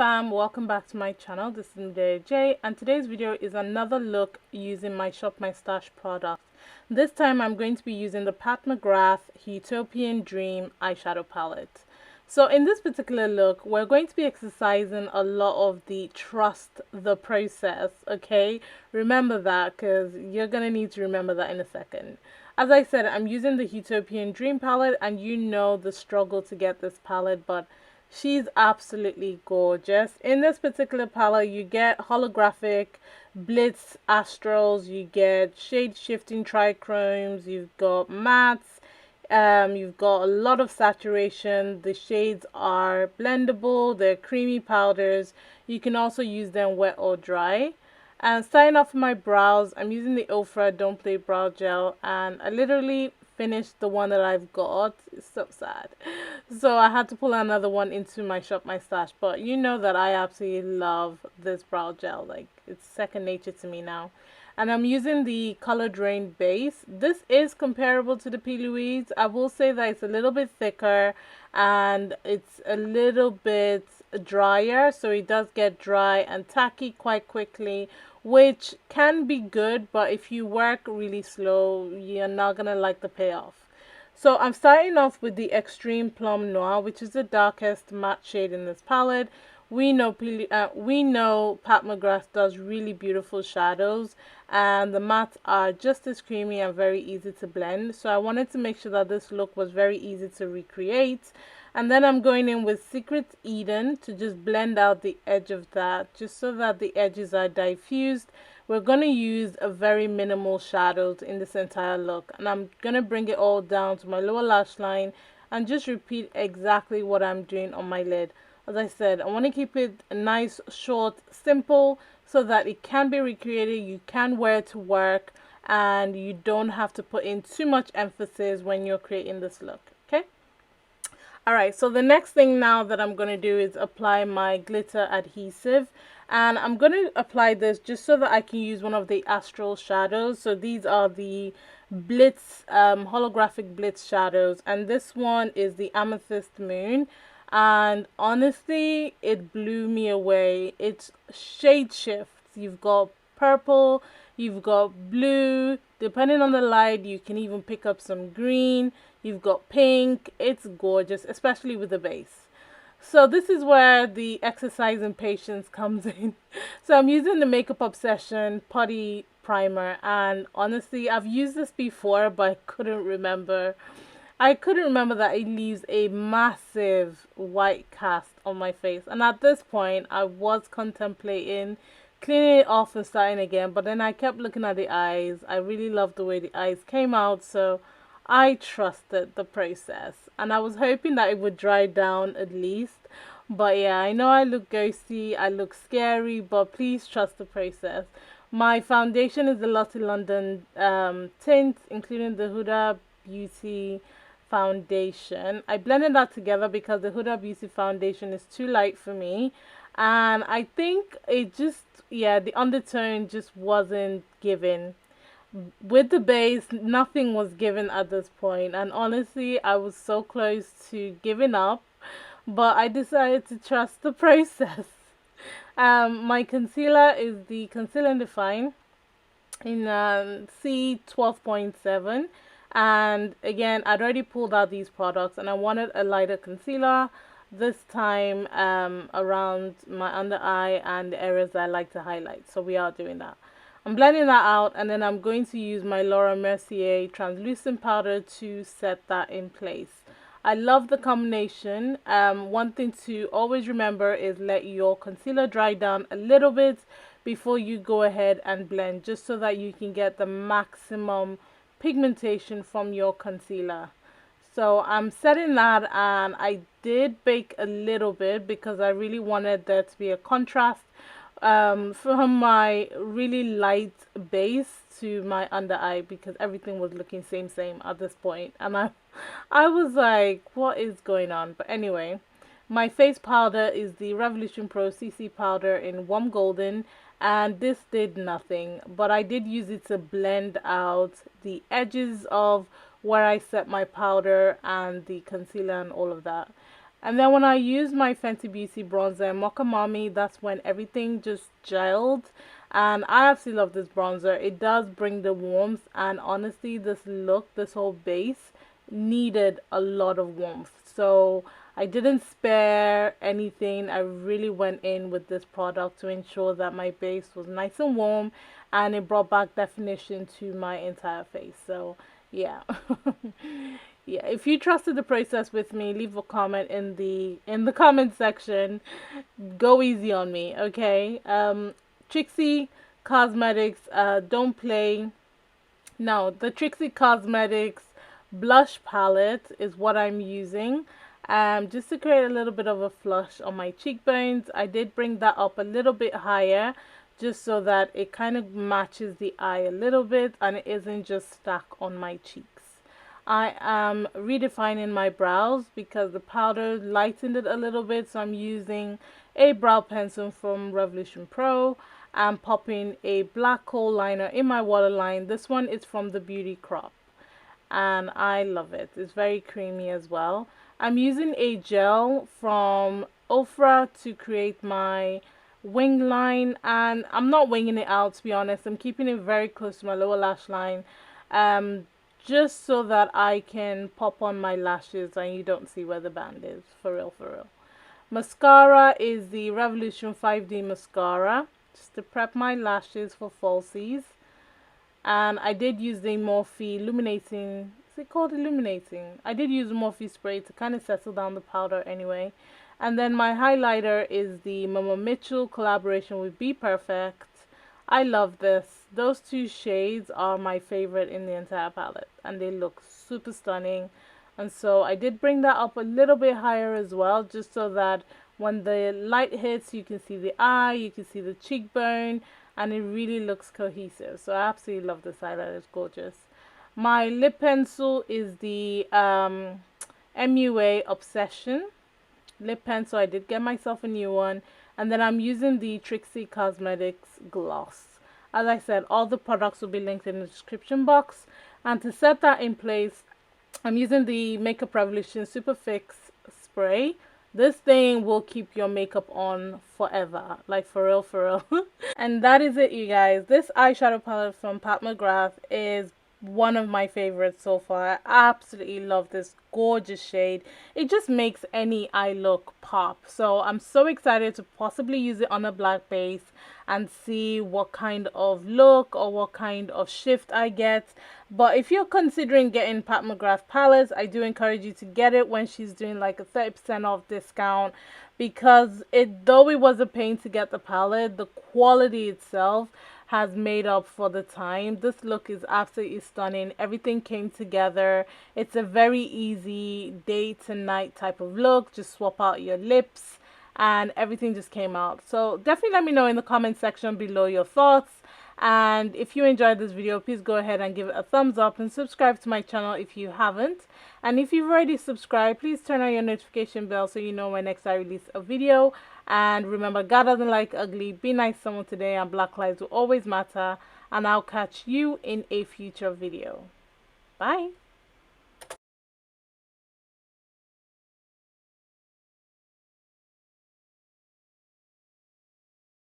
fam, welcome back to my channel. This is Medeaij, and today's video is another look using my Shop My Stash product. This time I'm going to be using the Mcgrath Huetopian Dream eyeshadow palette. So in this particular look, we're going to be exercising a lot of the trust the process, okay? Remember that, because you're going to need to remember that in a second. As I said, I'm using the Huetopian Dream palette, and you know the struggle to get this palette, but she's absolutely gorgeous. In this particular palette, you get holographic blitz astrals, you get shade shifting trichromes, you've got mattes, you've got a lot of saturation. The shades are blendable, they're creamy powders. You can also use them wet or dry. And starting off with my brows, I'm using the Ofra Don't Play Brow Gel, and I literally finished the one that I've got. It's so sad. So I had to pull another one into my Shop My Stash, but you know that I absolutely love this brow gel. Like, it's second nature to me now. And I'm using the Colored Raine base. This is comparable to the P. Louise. I will say that it's a little bit thicker and it's a little bit drier, so it does get dry and tacky quite quickly, which can be good, but if you work really slow, you're not gonna like the payoff. So I'm starting off with the Extreme Plum Noir, which is the darkest matte shade in this palette. We know Pat Mcgrath does really beautiful shadows, and the mattes are just as creamy and very easy to blend. So I wanted to make sure that this look was very easy to recreate. And then I'm going in with Secret Eden to just blend out the edge of that, just so that the edges are diffused. We're going to use a very minimal shadows in this entire look. And I'm going to bring it all down to my lower lash line and just repeat exactly what I'm doing on my lid. As I said, I want to keep it nice, short, simple, so that it can be recreated, you can wear it to work, and you don't have to put in too much emphasis when you're creating this look, okay? Alright, so the next thing now that I'm going to do is apply my glitter adhesive. And I'm going to apply this just so that I can use one of the astral shadows. So these are the Blitz, holographic Blitz shadows. And this one is the Amethyst Moon. And honestly, it blew me away. It's shade shifts. You've got purple, you've got blue. Depending on the light, you can even pick up some green. You've got pink. It's gorgeous, especially with the base. So this is where the exercise in patience comes in. So I'm using the Makeup Obsession Putty Primer, and honestly, I've used this before, but I couldn't remember that it leaves a massive white cast on my face. And at this point, I was contemplating cleaning it off and starting again, but then I kept looking at the eyes. I really loved the way the eyes came out, so I trusted the process. And I was hoping that it would dry down at least. But yeah, I know I look ghosty, I look scary, but please trust the process. My foundation is the Lotte London tint, including the Huda Beauty foundation. I blended that together because the Huda Beauty foundation is too light for me, and I think it just, yeah, the undertone just wasn't given. With the base, nothing was given at this point, and honestly, I was so close to giving up, but I decided to trust the process. My concealer is the Conceal and Define in C12.7. And again, I'd already pulled out these products and I wanted a lighter concealer this time around my under eye and the areas that I like to highlight. So we are doing that. I'm blending that out, and then I'm going to use my Laura Mercier translucent powder to set that in place. I love the combination. One thing to always remember is let your concealer dry down a little bit before you go ahead and blend, just so that you can get the maximum pigmentation from your concealer. So I'm setting that, and I did bake a little bit because I really wanted there to be a contrast from my really light base to my under eye, because everything was looking same at this point, and I was like, what is going on? But anyway, my face powder is the Revolution Pro CC powder in Warm Golden, and this did nothing, but I did use it to blend out the edges of where I set my powder and the concealer and all of that. And then when I use my Fenty Beauty bronzer, Mocha Mommy, that's when everything just gelled. And I absolutely love this bronzer. It does bring the warmth, and honestly, this look, this whole base, needed a lot of warmth. So I didn't spare anything. I really went in with this product to ensure that my base was nice and warm, and it brought back definition to my entire face. So yeah. Yeah, if you trusted the process with me, leave a comment in the comment section. Go easy on me, okay? Trixie Cosmetics, don't play. No, the Trixie Cosmetics blush palette is what I'm using. Just to create a little bit of a flush on my cheekbones. I did bring that up a little bit higher, just so that it kind of matches the eye a little bit and it isn't just stuck on my cheeks. I am redefining my brows because the powder lightened it a little bit, so I'm using a brow pencil from Revolution Pro. I'm popping a black Khol liner in my waterline. This one is from the Beauty Crop, and I love it. It's very creamy as well. I'm using a gel from Ofra to create my wing line, and I'm not winging it out, to be honest. I'm keeping it very close to my lower lash line, just so that I can pop on my lashes and you don't see where the band is, for real, for real. Mascara is the Revolution 5D mascara, just to prep my lashes for falsies. And I did use the Morphe illuminating, is it called illuminating? I did use Morphe spray to kind of settle down the powder anyway. And then my highlighter is the Mama Mitchell collaboration with Be Perfect. I love this. Those two shades are my favorite in the entire palette, and they look super stunning. And so I did bring that up a little bit higher as well, just so that when the light hits, you can see the eye, you can see the cheekbone, and it really looks cohesive. So I absolutely love this highlighter. It's gorgeous. My lip pencil is the MUA Obsession lip pencil. I did get myself a new one. And then I'm using the Trixie Cosmetics gloss. As I said, all the products will be linked in the description box. And to set that in place, I'm using the Makeup Revolution Super Fix spray. This thing will keep your makeup on forever, like for real, for real. And that is it, you guys. This eyeshadow palette from Pat McGrath is one of my favorites so far. I absolutely love this gorgeous shade. It just makes any eye look pop. So I'm so excited to possibly use it on a black base and see what kind of look or what kind of shift I get. But if you're considering getting Pat McGrath palettes, I do encourage you to get it when she's doing like a 30% off discount, because though it was a pain to get the palette, the quality itself has made up for the time. This look is absolutely stunning. Everything came together. It's a very easy day to night type of look. Just swap out your lips and everything just came out. So definitely let me know in the comment section below your thoughts. And if you enjoyed this video, please go ahead and give it a thumbs up and subscribe to my channel if you haven't. And if you've already subscribed, please turn on your notification bell so you know when next I release a video. And remember, God doesn't like ugly. Be nice to someone today, and Black lives will always matter. And I'll catch you in a future video. Bye.